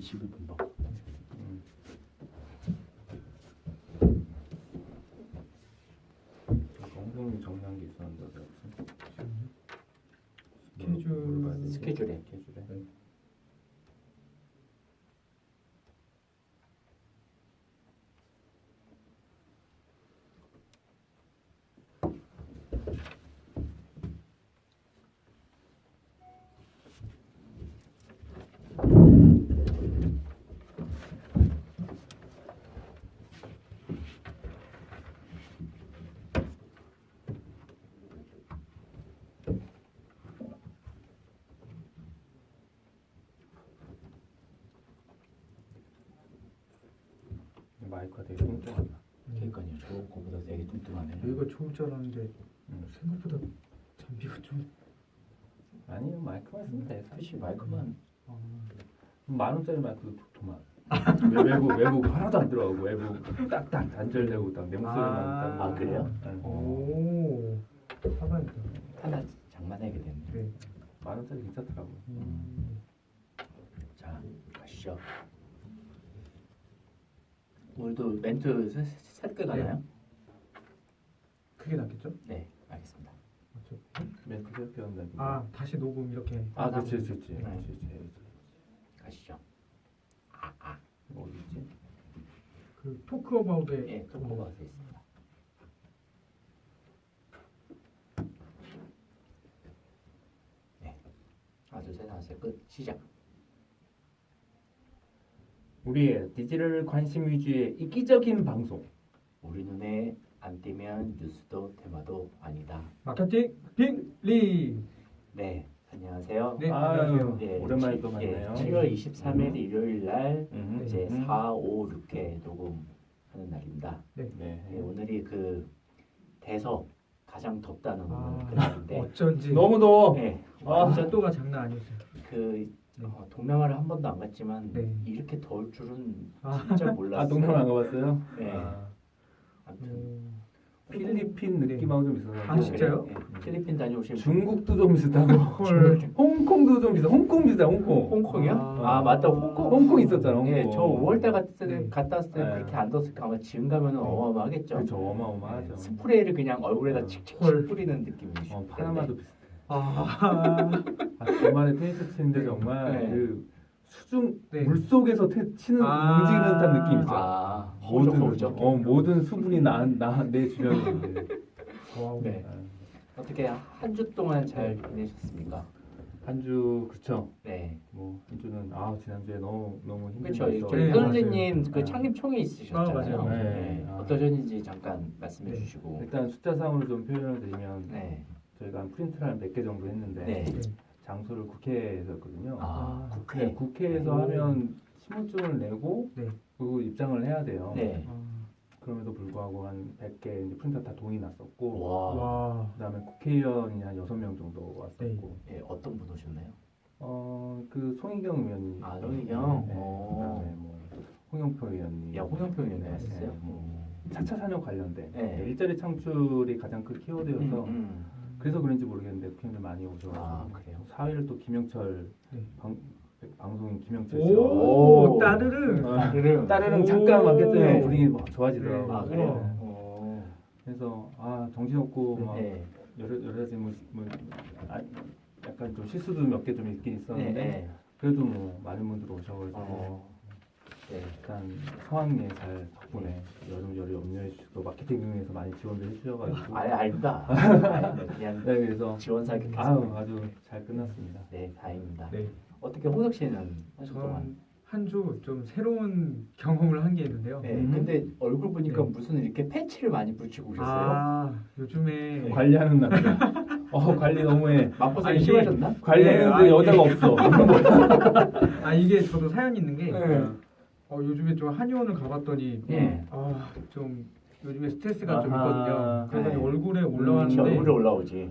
21분 봐. 홍성이 정리한 게 있었는데 어디 없어? 스케줄에. 스케줄에. 마이크가 되게 뚱뚱하다. 그러니까요. 저거보다 되게 뚱뚱하네. 여기가 좋을 줄 알았는데 생각보다 장비가 좀. 아니요, 마이크만 쓰면 돼. 그렇지 마이크만. 10,000원짜리 마이크도 좋더만. 외부 하나도 안 들어가고 외부 딱딱 단절되고 딱 내 목소리만 딱. 아, 그래요? 응. 오. 사봐야겠다. 하나 장만하게 됐네. 네. 10,000원짜리 괜찮더라고. 자 가시죠. 오늘도 멘트 새롭게 가나요? 그게 낫겠죠? 네, 알겠습니다. 맞죠? 멘트 새롭게 한다. 아 다시 녹음 이렇게. 아, 그렇지. 네. 가시죠. 뭐 어디 있지? 그 토크 어바웃에. 예, 통보가 돼 있습니다. 네, 하나 둘셋 하나 셋끝 시작. 우리의 디지털 관심 위주의 이기적인 방송. 우리 눈에 안 띄면 뉴스도 테마도 아니다. 마케팅 빅리. 네, 안녕하세요. 네, 아유, 안녕하세요. 예, 오랜만에 또 만나요. 7월 23일 일요일 날 이제 음. 4, 5, 6회 녹음하는 날입니다. 네. 예, 오늘이 그 대서 가장 덥다는 아, 그날인데 어쩐지. 너무 더워. 예, 아. 완전 습도가 장난 아니었어요. 그 네. 동남아를 한 번도 안 갔지만 네. 이렇게 더울 줄은 아. 진짜 몰랐어요. 아, 동남아 안 가봤어요? 네. 아, 아무튼 필리핀 네. 느낌하고 좀 비슷하고. 아, 진짜요? 예, 필리핀 다녀오신 중국도 좀 비슷하고. 헐. 홍콩도 좀 비슷해. 홍콩 비슷해. 홍콩. 홍콩이요? 아. 아 맞다 홍콩. 홍콩 있었잖아. 홍콩. 예, 저 5월달 네. 갔다 왔을 때 네. 그렇게 안 덥을까 아마 지금 가면은 어마어마하겠죠. 그렇죠. 어마어마하죠. 스프레이를 그냥 얼굴에다 칙칙 헐. 뿌리는 느낌이죠. 파나마도 비슷해. 아. 주말에 테니스 치는데 네. 정말 네. 그 수중 네. 물 속에서 치는 아. 움직이는 듯한 느낌 있죠. 아, 모든 허우적. 모든 수분이 내 주변에 있는데. 와우. 네. 어떻게 한 주 동안 잘 지내셨습니까? 한 주 그렇죠. 네. 뭐 한 주는 지난주에 너무 힘든 그렇죠. 거 저희 있어가지고. 선생님 그 네. 창립 총회 있으셨잖아요. 맞아요. 네. 네. 어떠셨는지 잠깐 말씀해 네. 주시고. 일단 숫자상으로 좀 표현을 드리면 네. 저희가 한 프린트를 한 몇 개 정도 했는데 네. 장소를 국회에서 했거든요. 아, 아, 국회. 네, 국회에서 오. 하면 신분증을 내고 네. 그리고 입장을 해야 돼요. 네. 그럼에도 불구하고 한 100개 이제 프린터 다 동이 났었고 와. 와. 그다음에 국회의원이 한 6명 정도 왔었고 예, 어떤 분 오셨나요? 그 송희경 의원이 아, 송희경? 네, 오. 그다음에 뭐 홍영표 의원님 야, 홍영표 의원이 네, 왔었어요. 네, 뭐 4차 산업 관련된 네. 일자리 창출이 가장 큰 키워드여서 음. 그래서 그런지 모르겠는데 국회의원들 많이 오셔가지고 아, 그래요? 사회를 또 김영철 네. 방송인 김영철 씨와 오, 따르릉. 따르릉. 따르릉 오. 잠깐 막 했더니 네. 분위기 막 좋아지더라고요. 아, 네. 그래요? 네. 오. 그래서 정신없고 막 네. 여러 가지 약간 좀 실수도 몇 개 좀 있긴 네. 있었는데 네. 그래도 뭐 많은 분들 오셔가지고 네. 일단 성황리에 잘 덕분에 열이 염려해 주시고 마케팅에서 많이 지원도 해주셔가지고 아닙니다. 그냥 네 그래서 지원 사격했습니다. 아주 잘 끝났습니다. 네, 다행입니다. 네. 어떻게 호석 씨는 한 주 동안? 저는 한 주 좀 새로운 경험을 한 게 있는데요. 네, 근데 얼굴 보니까 네. 무슨 이렇게 패치를 많이 붙이고 오셨어요? 아, 요즘에 관리하는 남자. 관리 너무해. 맛보상이 이게- 심하셨나? 관리하는데 네, 여자가 없어. 이게 저도 사연이 있는 게 네. 요즘에 좀 한의원을 가봤더니 예. 좀 요즘에 스트레스가 좀 아하. 있거든요. 그래서 네. 얼굴에 혹시 올라왔는데 얼굴에 올라오지.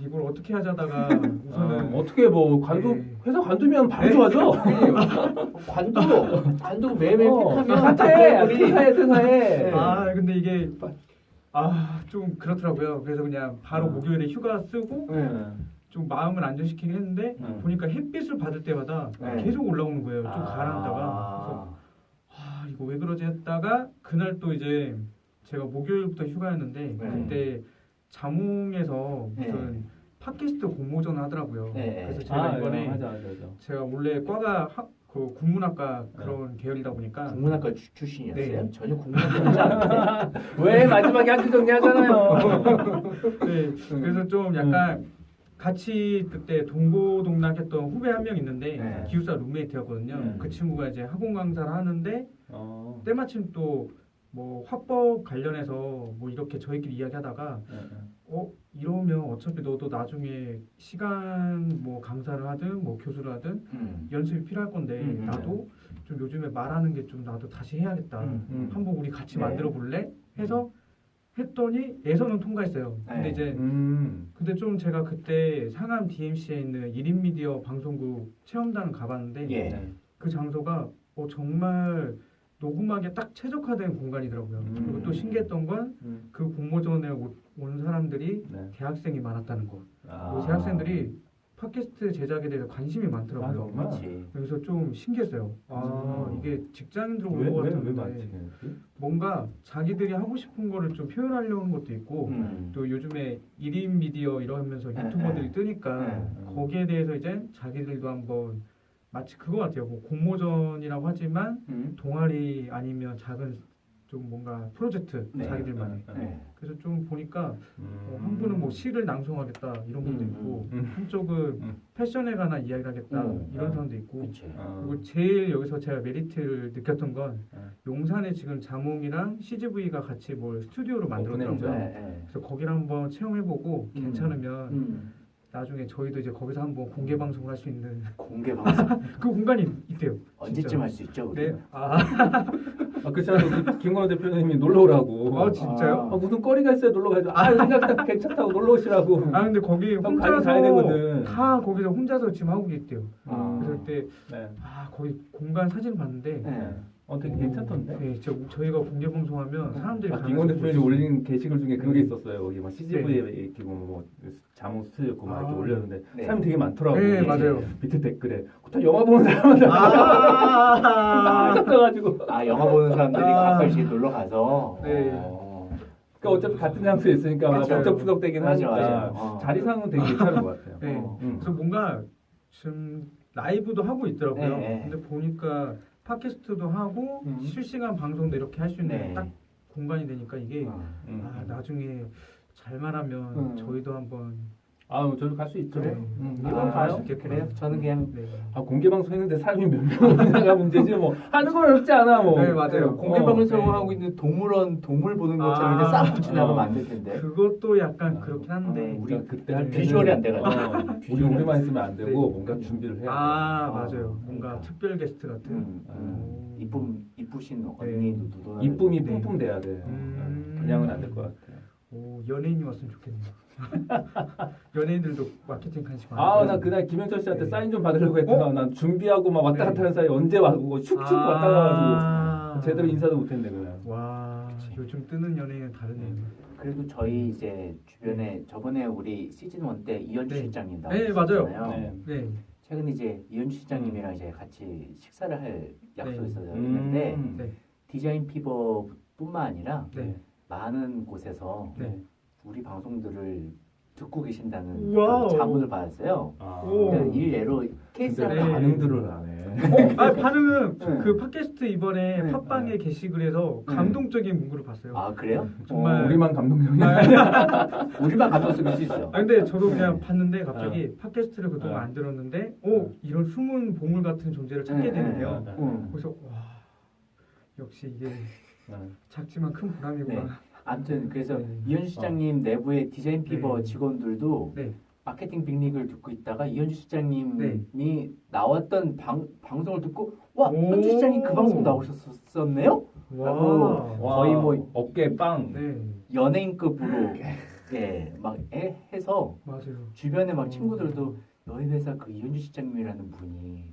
이걸 어떻게 하자다가 우선은 어떻게 뭐 관두 네. 회사 관두면 바로 네. 좋아져. 관두 매일매일 팩하면 퇴사해. 네. 근데 이게 좀 그렇더라고요. 그래서 그냥 바로 목요일에 휴가 쓰고 네. 좀 마음을 안정시키긴 했는데 보니까 햇빛을 받을 때마다 네. 계속 올라오는 거예요. 좀 가라앉다가. 그래서 이거 왜 그러지 했다가 그날 또 이제 제가 목요일부터 휴가였는데 그때 자몽에서 무슨 팟캐스트 공모전을 하더라고요. 그래서 제가 이번에 맞아. 제가 원래 과가 그 국문학과 그런 계열이다 보니까 국문학과 출신이었어요? 네. 전혀 국문학과지 않은데. 왜 마지막에 한줄 정리하잖아요. 네, 그래서 좀 약간 같이 그때 동고동락했던 후배 한 명 있는데 네. 기숙사 룸메이트였거든요. 그 친구가 이제 학원 강사를 하는데 때마침 또 뭐 화법 관련해서 뭐 이렇게 저희끼리 이야기하다가 이러면 어차피 너도 나중에 시간 뭐 강사를 하든 뭐 교수를 하든 연습이 필요할 건데 나도 좀 요즘에 말하는 게 좀 나도 다시 해야겠다. 한번 우리 같이 네. 만들어 볼래? 해서 했더니 예선은 통과했어요. 근데 네. 이제 근데 좀 제가 그때 상암 DMC에 있는 1인 미디어 방송국 체험단을 가봤는데 예. 그 장소가 정말 녹음하기에 딱 최적화된 공간이더라고요. 그리고 또 신기했던 건 그 공모전에 온 사람들이 대학생이 많았다는 거. 그 대학생들이 팟캐스트 제작에 대해서 관심이 많더라고요. 그렇지. 그래서 좀 신기했어요. 이게 직장인들 오는 것 왜 같은데 많지? 뭔가 자기들이 하고 싶은 거를 좀 표현하려는 것도 있고 또 요즘에 1인 미디어 이러면서 유튜버들이 뜨니까 거기에 대해서 이제 자기들도 한번 마치 그거 같아요. 뭐 공모전이라고 하지만 동아리 아니면 작은 좀 뭔가 프로젝트 자기들만의. 그래서 좀 보니까 한 분은 뭐 시를 낭송하겠다 이런 분도 있고 한쪽은 패션에 관한 이야기를 하겠다 이런 사람도 있고 그치. 그리고 제일 여기서 제가 메리트를 느꼈던 건 용산에 지금 자몽이랑 CGV가 같이 뭘 스튜디오로 만들었더라고요. 그래서 거기를 한번 체험해보고 괜찮으면 나중에 저희도 이제 거기서 한번 공개 방송을 할 수 있는 공개 방송 그 공간이 있대요. 언제쯤 할 수 있죠? 우리? 네. 그렇잖아요. 김건호 대표님이 놀러 오라고. 진짜요? 무슨 거리가 있어요? 놀러 가죠. 생각 괜찮다고 놀러 오시라고. 근데 거기 가야 혼자서 되거든. 다 거기서 혼자서 지금 하고 있대요. 그래서 그때 네. 거기 공간 사진 봤는데 되게 괜찮던데. 네, 저희가 공개 방송하면 사람들이 김건호 대표님이 가면서 올린 게시글 중에 그런 게 있었어요. 여기 막 CGV에 이렇게 뭐 자몽 스튜디오 있고 막 이렇게 올렸는데 사람이 되게 많더라고. 네, 맞아요. 밑에 댓글에 다 영화 보는 사람들 있어가지고. 영화 보는 사람들이 가끔씩 놀러 가서. 네. 그러니까 어차피 같은 장소에 있으니까 막 맞아요. 북적북적되긴 맞아, 하니까 맞아. 자리상은 되게 괜찮은 것 같아요. 네. 그래서 뭔가 지금 라이브도 하고 있더라고요. 네. 근데 보니까 팟캐스트도 하고 실시간 방송도 이렇게 할 수 있는 네. 딱 공간이 되니까 이게 나중에 잘만 하면 저희도 한번 저도 갈 수 있죠. 그래. 이번 가요? 그래요? 저는 그냥 네. 공개 방송 했는데 사람이 몇 명이나가 문제지 뭐 하는 건 어렵지 않아 뭐. 네, 맞아요. 공개 방송하고 있는 동물원 동물 보는 것처럼 이렇게 싸고 지나가면 안 될 텐데. 그것도 약간 그렇긴 한데 우리 그때 할 비주얼이 안 돼가지고. 우리만 있으면 안 되고 네. 뭔가 준비를 해야 돼. 맞아요. 뭔가 그러니까. 특별 게스트 같은. 이쁘신 언니도 누더나. 이쁨이 네. 뿜뿜 돼야 돼. 그냥은 안 될 것 같아. 연예인이 왔으면 좋겠네요. 연예인들도 마케팅 관심 많아요. 나 그날 김영철 씨한테 네. 사인 좀 받으려고 했다가 난 준비하고 막 왔다 갔다 하는 사이에 언제 와고 슉슉 왔다 가가지고 제대로 인사도 못했네 그날. 와, 요즘 뜨는 연예인은 다르네요. 그래도 저희 이제 주변에 저번에 우리 시즌 1 때 이현주 네. 실장님 네, 맞아요. 나오셨잖아요. 네. 최근에 이제 이현주 실장님이랑 이제 같이 식사를 할 약속이 네. 있었는데 네. 디자인 피버뿐만 아니라 네. 많은 곳에서 네. 우리 방송들을 듣고 계신다는 와우. 그런 자문을 받았어요. 오. 그러니까 일례로 케이스를 근데 네. 반응들을 안 해. 반응은 네. 그 팟캐스트 이번에 네. 팟빵에 게시글에서 감동적인 문구를 봤어요. 그래요? 정말. 우리만 감동적이야. 우리만 감동적일 수 있어요. 근데 저도 그냥 네. 봤는데 갑자기 팟캐스트를 그동안 안 들었는데 이런 숨은 보물 같은 존재를 찾게 되는데요. 그래서 와, 역시 이게 작지만 큰 보람이구나. 네. 아무튼 그래서 네. 이현주 시장님 내부의 디자인 피버 네. 직원들도 네. 마케팅 빅릭을 듣고 있다가 이현주 시장님이 나왔던 방송을 듣고 현주 시장님 그 방송 나오셨었네요? 라고 거의 뭐 어깨 빵. 네. 연예인급으로 막 해서 맞아요. 주변에 막 친구들도 너희 회사 그 이현주 시장님이라는 분이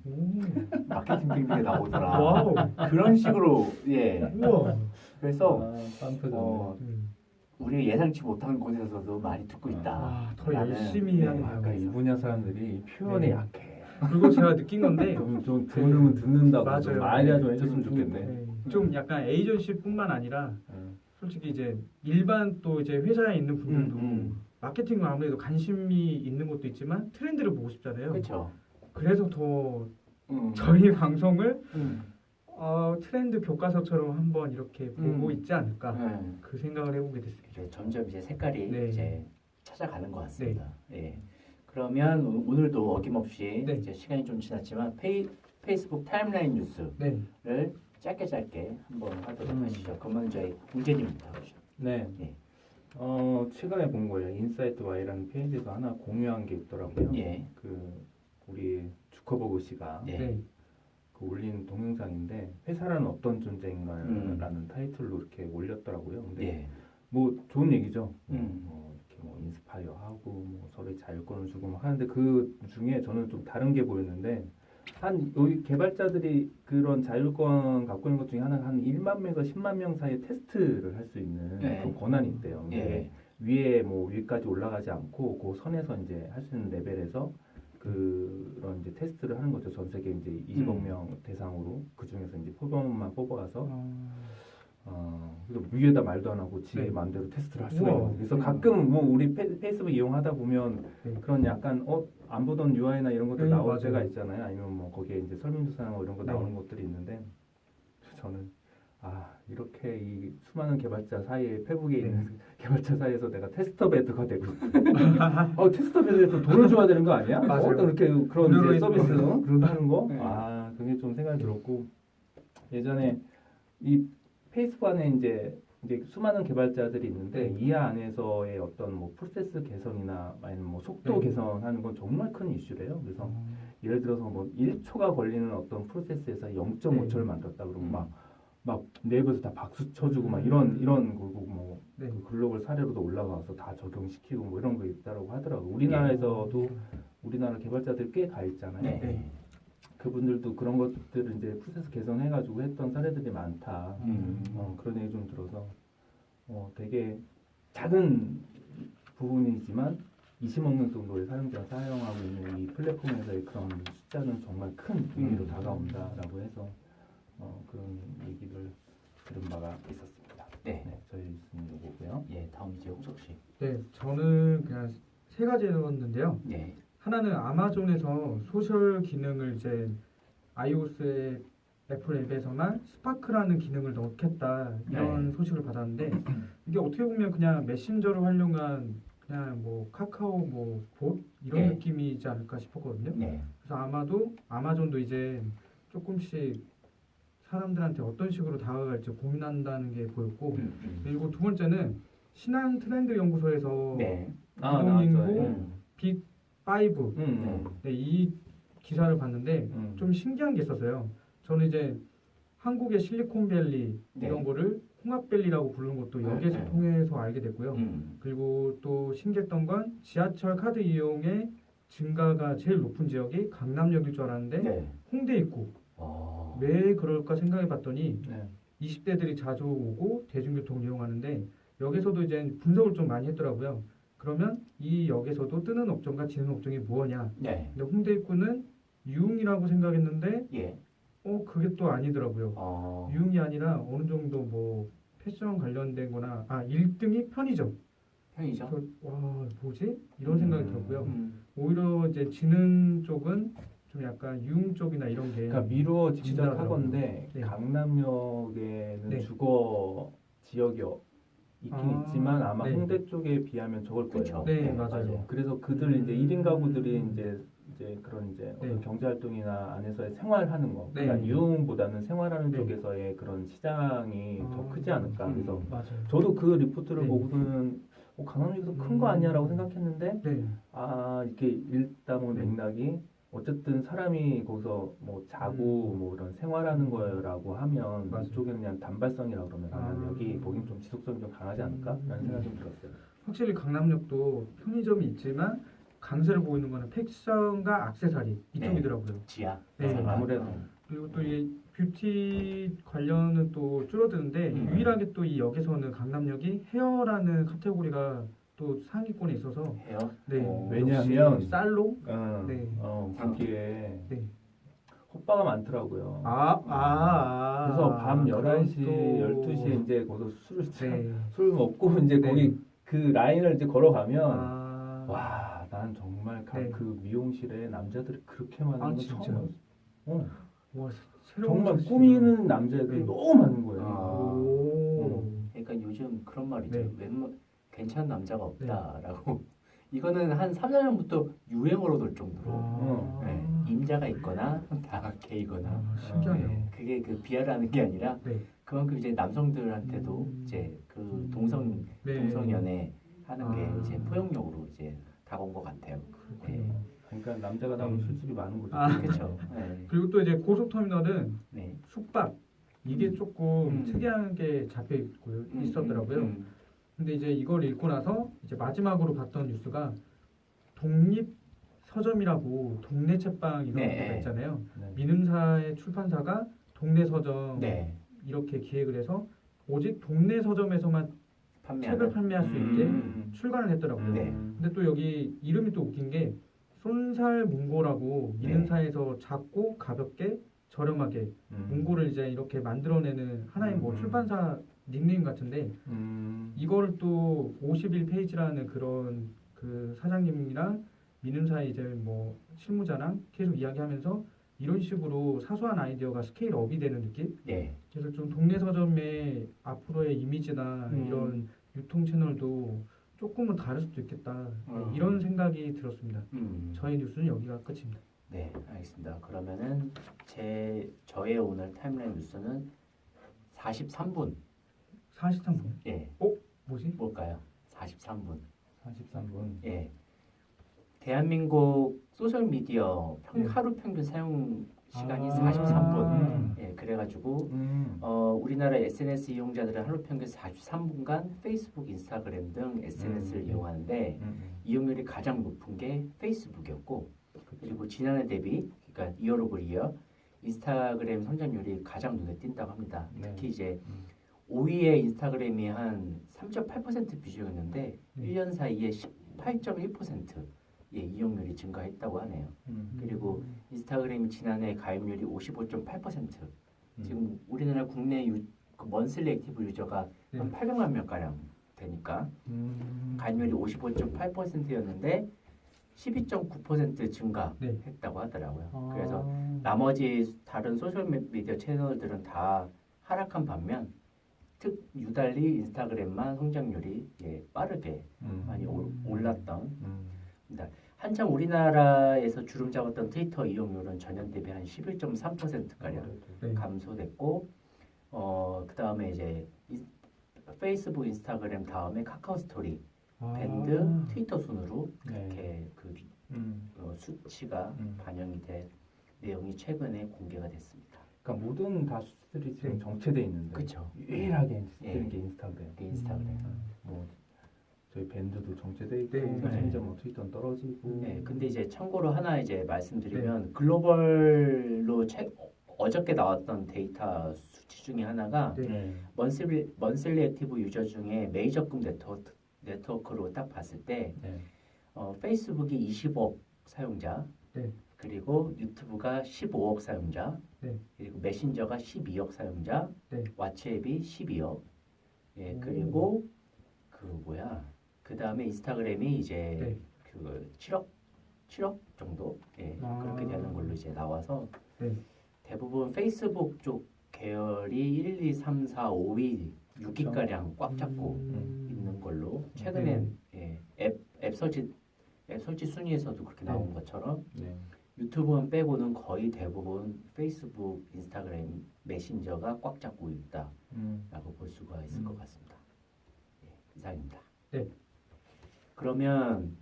마케팅 빅릭에 나오더라. 와우. 그런 식으로 우와. 그래서 빵 터졌네. 우리 예상치 못한 곳에서도 많이 듣고 있다. 아, 더 라는, 열심히 네. 해야 돼요. 그러니까 이 분야 사람들이 표현에 네. 약해. 그리고 제가 느낀 건데 좀 들으면 듣는다고 맞아요. 좀 말이라 좀 해줬으면 좋겠네. 네, 좀 약간 에이전시뿐만 아니라 음. 솔직히 이제 일반 또 이제 회사에 있는 분들도 마케팅은 아무래도 관심이 있는 것도 있지만 트렌드를 보고 싶잖아요. 그렇죠. 그래서 더 음. 저희 방송을 음. 트렌드 교과서처럼 한번 이렇게 보고 있지 않을까 네. 그 생각을 해보게 됐습니다. 이제 점점 이제 색깔이 네. 이제 찾아가는 것 같습니다. 예. 그러면 오늘도 어김없이 네. 이제 시간이 좀 지났지만 페이스북 타임라인 뉴스를 네. 짧게 한번 하도록 하시죠. 그러면 저희 우재님부터 하시죠. 네. 예. 최근에 본 거예요. 인사이트 Y라는 페이지에서 하나 공유한 게 있더라고요. 예. 우리 주커버그 씨가 예. 네. 올린 동영상인데 회사라는 어떤 존재인가라는 타이틀로 이렇게 올렸더라고요. 근데 예. 뭐 좋은 얘기죠. 음. 이렇게 뭐 인스파이어 하고 뭐 서로의 자율권을 주고 막 하는데 그 중에 저는 좀 다른 게 보였는데 여기 개발자들이 그런 자율권 갖고 있는 것 중에 하나가 한 1만 명에서 10만 명 사이에 테스트를 할 수 있는 네. 그런 권한이 있대요. 예. 위에 뭐 위까지 올라가지 않고 그 선에서 이제 할 수 있는 레벨에서 그런 이제 테스트를 하는 거죠. 전 세계 이제 20억 명 대상으로 그 중에서 이제 표본만 뽑아가서 그래서 위에다 말도 안 하고 지의 네. 마음대로 테스트를 할 수가 우와. 있는. 그래서 가끔 뭐 우리 페이스북 이용하다 보면 네. 그런 약간 안 보던 UI나 이런 것들 네, 나올 맞아요. 때가 있잖아요. 아니면 뭐 거기에 이제 설문조사나 뭐 이런 거 네. 나오는 것들이 있는데 저는 이렇게 이 수많은 개발자 사이에 페북에 네. 있는 개발자 사이에서 내가 테스터 베드가 되고 테스터 베드에서 돈을 줘야 되는 거 아니야? 맞아요. 이렇게 그런 무료로 이제 서비스 해주는 그런 거 하는 거? 네. 그게 좀 생각이 들었고 예전에 이 페이스북 안에 이제 수많은 개발자들이 있는데 이 안에서의 어떤 뭐 프로세스 개선이나 아니면 뭐 속도 네. 개선하는 건 정말 큰 이슈래요. 그래서 예를 들어서 뭐 1초가 걸리는 어떤 프로세스에서 0.5초를 만들었다 그러면 막 내부에서 다 박수 쳐주고 막 이런 그리고 뭐 네. 그 글로벌 사례로도 올라가서 다 적용시키고 뭐 이런 거 있다라고 하더라고. 우리나라에서도 우리나라 개발자들 꽤 가 있잖아요. 네. 그분들도 그런 것들을 이제 프로세스 개선해가지고 했던 사례들이 많다. 그런 얘기 좀 들어서 되게 작은 부분이지만 20억 명 정도의 사용자가 사용하고 있는 이 플랫폼에서의 그런 숫자는 정말 큰 의미로 다가온다라고 해서 그런 얘기를 들은 바가 있었습니다. 네. 저희 뉴스는 이거고요. 예. 다음 이제 호석 씨. 네, 저는 그냥 세 가지 해봤는데요. 네. 하나는 아마존에서 소셜 기능을 이제 iOS의 애플 앱에서만 스파크라는 기능을 넣겠다 이런 소식을 받았는데 이게 어떻게 보면 그냥 메신저를 활용한 그냥 뭐 카카오 뭐 봇 이런 네. 느낌이지 않을까 싶었거든요. 네. 그래서 아마도 아마존도 이제 조금씩 사람들한테 어떤 식으로 다가갈지 고민한다는 게 보였고 그리고 두 번째는 신한 트렌드 연구소에서 네. 이동인구 빅5 네, 이 기사를 봤는데 좀 신기한 게 있었어요. 저는 이제 한국의 실리콘밸리 이런 네. 거를 홍합밸리라고 부르는 것도 여기에서 통해서 알게 됐고요. 그리고 또 신기했던 건 지하철 카드 이용의 증가가 제일 높은 지역이 강남역일 줄 알았는데 네. 홍대 입구. 왜 그럴까 생각해 봤더니 20대들이 자주 오고 대중교통을 이용하는데 여기서도 이제 분석을 좀 많이 했더라고요. 그러면 이 역에서도 뜨는 업종과 지는 업종이 무엇냐? 네. 근데 홍대 입구는 유흥이라고 생각했는데 예. 그게 또 아니더라고요. 유흥이 아니라 어느 정도 뭐 패션 관련된 거나 1등이 편의점. 편의점. 그래서 와 뭐지? 이런 생각이 들었고요. 음. 오히려 이제 지는 쪽은 좀 약간 유흥 쪽이나 이런 게 그러니까 미루어 진짜더라고요. 짐작하건데 네. 강남역에는 네. 주거 지역이 있긴 있지만 아마 네. 홍대 쪽에 비하면 적을 거예요. 그쵸. 네, 맞아요. 그래서 그들 이제 1인 가구들이 이제 그런 이제 네. 어떤 경제 활동이나 안에서의 생활하는 거, 네. 그러니까 유흥보다는 생활하는 네. 쪽에서의 그런 시장이 더 크지 않을까. 그래서 맞아요. 저도 그 리포트를 네. 보고서는 강남역에서 큰 거 아니야라고 생각했는데 네. 이렇게 읽다 보면 네. 맥락이 어쨌든 사람이 거기서 뭐 자고 뭐 이런 생활하는 거라고 하면 맞아요. 이쪽에는 그냥 단발성이라 그러면 여기 거긴 좀 지속성이 좀 강하지 않을까라는 생각이 좀 들었어요. 확실히 강남역도 편의점이 있지만 강세를 보이는 거는 패션과 액세서리 이쪽이더라고요. 지하. 네. 아무래도 그리고 또 이 뷰티 관련은 또 줄어드는데 유일하게 또 이 역에서는 강남역이 헤어라는 카테고리가 또 상위권에 있어서 해요. 네. 왜냐하면 역시 살롱 네. 네. 거기에 네. 호빠가 많더라고요. 그래서 그래서 밤 11시, 12시에 이제 거기서 네. 술 먹고 이제 네. 거기 그 라인을 이제 걸어가면 아, 와, 난 정말 네. 그 미용실에 남자들이 그렇게 많은 건 진짜? 처음 봤어. 와, 새로운 정말 사실이다. 꾸미는 남자들이 네. 너무 많은 거예요. 오. 그러니까 요즘 그런 말이죠. 네. 괜찮은 남자가 없다라고. 이거는 한 3, 4년부터 유행어로 돌 정도로 네, 임자가 있거나 다 게이거나 신기하네요. 네, 그게 그 비하라는 게 아니라 네. 그만큼 이제 남성들한테도 이제 그 동성연애 하는 게 이제 포용력으로 이제 다가온 것 같아요. 네. 그러니까 남자가 나오면 술집이 많은 거죠. 그렇죠. 네. 그리고 또 이제 고속터미널은 네. 숙박 이게 조금 음. 특이한 게 잡혀 있었더라고요. 근데 이제 이걸 읽고 나서 이제 마지막으로 봤던 뉴스가 독립 서점이라고 동네 책방 이런 네. 데가 있잖아요. 네. 민음사의 출판사가 동네 서점 네. 이렇게 기획을 해서 오직 동네 서점에서만 책을 판매할 수 있게 출간을 했더라고요. 네. 근데 또 여기 이름이 또 웃긴 게 쏜살문고라고 민음사에서 작고 가볍게 저렴하게 문고를 이제 이렇게 만들어내는 하나의 뭐 출판사 닉네임 같은데 이거를 또 51페이지라는 그런 그 사장님이랑 민음사의 이제 뭐 실무자랑 계속 이야기하면서 이런 식으로 사소한 아이디어가 스케일 업이 되는 느낌? 네. 그래서 좀 동네 서점의 앞으로의 이미지나 이런 유통 채널도 조금은 다를 수도 있겠다. 이런 생각이 들었습니다. 저의 뉴스는 여기가 끝입니다. 네, 알겠습니다. 그러면은 저의 오늘 타임라인 뉴스는 43분. 43분. 예. 뭐지? 뭘까요? 43분. 43분. 예. 대한민국 소셜 미디어 하루 평균 사용 시간이 43분. 예, 그래가지고 우리나라 SNS 이용자들은 하루 평균 43분간 페이스북, 인스타그램 등 SNS를 이용하는데 이용률이 가장 높은 게 페이스북이었고, 그리고 지난해 대비, 그러니까 year over year, 인스타그램 성장률이 가장 눈에 띈다고 합니다. 특히 이제 5위에 인스타그램이 한 3.8% 비중이었는데 1년 사이에 18.1% 예, 이용률이 증가했다고 하네요. 그리고 인스타그램이 지난해 가입률이 55.8%. 지금 우리나라 국내 그 먼슬리 액티브 유저가 한 800만 명가량 되니까 가입률이 55.8%였는데 12.9% 증가했다고 하더라고요. 그래서 나머지 다른 소셜미디어 채널들은 다 하락한 반면 유달리 인스타그램만 성장률이 예, 빠르게 많이 올랐던 한창 우리나라에서 주름 잡았던 트위터 이용률은 전년 대비 한 11.3%가량 감소됐고 그 다음에 이제 페이스북, 인스타그램 다음에 카카오 스토리, 밴드, 트위터 순으로 그렇게 그 수치가 반영이 된 내용이 최근에 공개가 됐습니다. 그러니까 모든 다수들이 지금 정체돼 있는데 그쵸. 유일하게 뜨는 게 인스타그램. 인스타그램. 뭐 저희 밴드도 정체돼 있고 네. 심지어 뭐 트위터는 떨어지고. 네, 근데 이제 참고로 하나 이제 말씀드리면 글로벌로 어저께 나왔던 데이터 수치 중에 하나가 먼슬리 액티브 유저 중에 메이저급 네트워크로 딱 봤을 때 페이스북이 20억 사용자, 그리고 유튜브가 15억 사용자, 그리고 메신저가 12억 사용자, 왓츠앱이 12억, 예, 그리고 그 다음에 인스타그램이 이제 그 7억 정도 그렇게 되는 걸로 이제 나와서 대부분 페이스북 쪽 계열이 1, 2, 3, 4, 5위, 6위가량 꽉 잡고 있는 걸로 최근에 앱 설치 순위에서도 그렇게 나온 것처럼 유튜브만 빼고는 거의 대부분 페이스북, 인스타그램, 메신저가 꽉 잡고 있다라고 볼 수가 있을 것 같습니다. 이상입니다. 그러면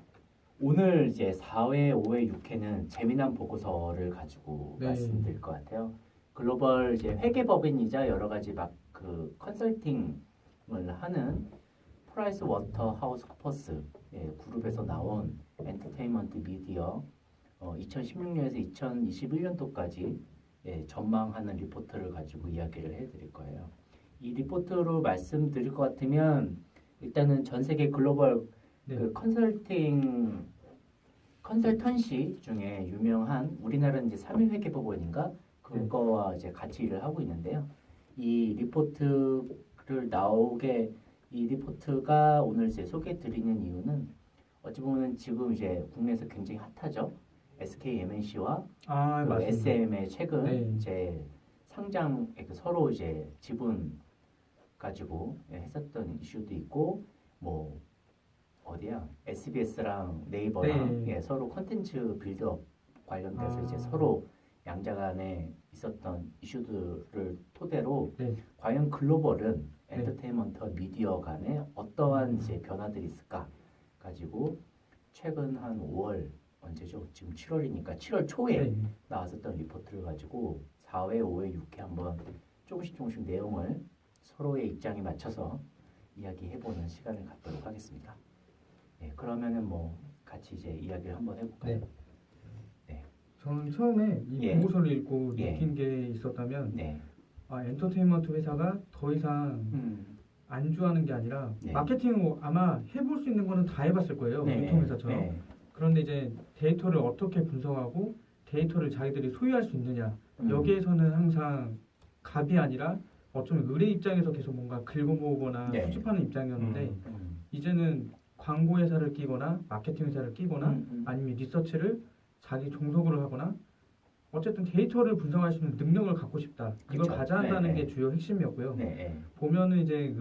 오늘 이제 4회, 5회, 6회는 재미난 보고서를 가지고 말씀드릴 것 같아요. 글로벌 이제 회계법인이자 여러 가지 막 그 컨설팅을 하는 프라이스 워터 하우스 쿠퍼스 그룹에서 나온 엔터테인먼트 미디어 2016년에서 2021년도까지 전망하는 리포트를 가지고 이야기를 해드릴 거예요. 이 리포트로 말씀드릴 것 같으면 일단은 전 세계 글로벌 네. 그 컨설턴시 중에 유명한 우리나라는 이제 3.1회계법원인가 그거와 이제 같이 일을 하고 있는데요. 이 리포트가 오늘 이제 소개해드리는 이유는 어찌 보면 지금 이제 국내에서 굉장히 핫하죠. SK MNC와 아, 그 맞습니다. SM의 최근 네. 이제 상장 서로 이제 지분 가지고 했었던 이슈도 있고 뭐 어디야 SBS랑 네이버랑 네. 서로 컨텐츠 빌드업 관련돼서 아. 이제 서로 양자 간에 있었던 이슈들을 토대로 네. 과연 글로벌은 엔터테인먼트와 미디어 간에 어떠한 이제 변화들이 있을까 가지고 최근 한 5월 언제죠? 지금 7월이니까 7월 초에 네. 나왔었던 리포트를 가지고 4회, 5회, 6회 한번 조금씩 내용을 서로의 입장에 맞춰서 이야기해보는 시간을 갖도록 하겠습니다. 네, 그러면은 뭐 같이 이제 이야기를 한번 해볼까요? 네. 저는 처음에 이 보고서를 읽고 느낀 게 있었다면 엔터테인먼트 회사가 더 이상 안주하는 게 아니라 마케팅을 아마 해볼 수 있는 거는 다 해봤을 거예요. 유통회사처럼. 그런데 이제 데이터를 어떻게 분석하고 데이터를 자기들이 소유할 수 있느냐 여기에서는 항상 갑이 아니라 어쩌면 의뢰 입장에서 계속 뭔가 긁어모으거나 수집하는 입장이었는데 이제는 광고 회사를 끼거나 마케팅 회사를 끼거나 아니면 리서치를 자기 종속으로 하거나 어쨌든 데이터를 분석할 수 있는 능력을 갖고 싶다. 이걸 그쵸. 가져야 한다는 게 주요 핵심이었고요. 네. 보면은 이제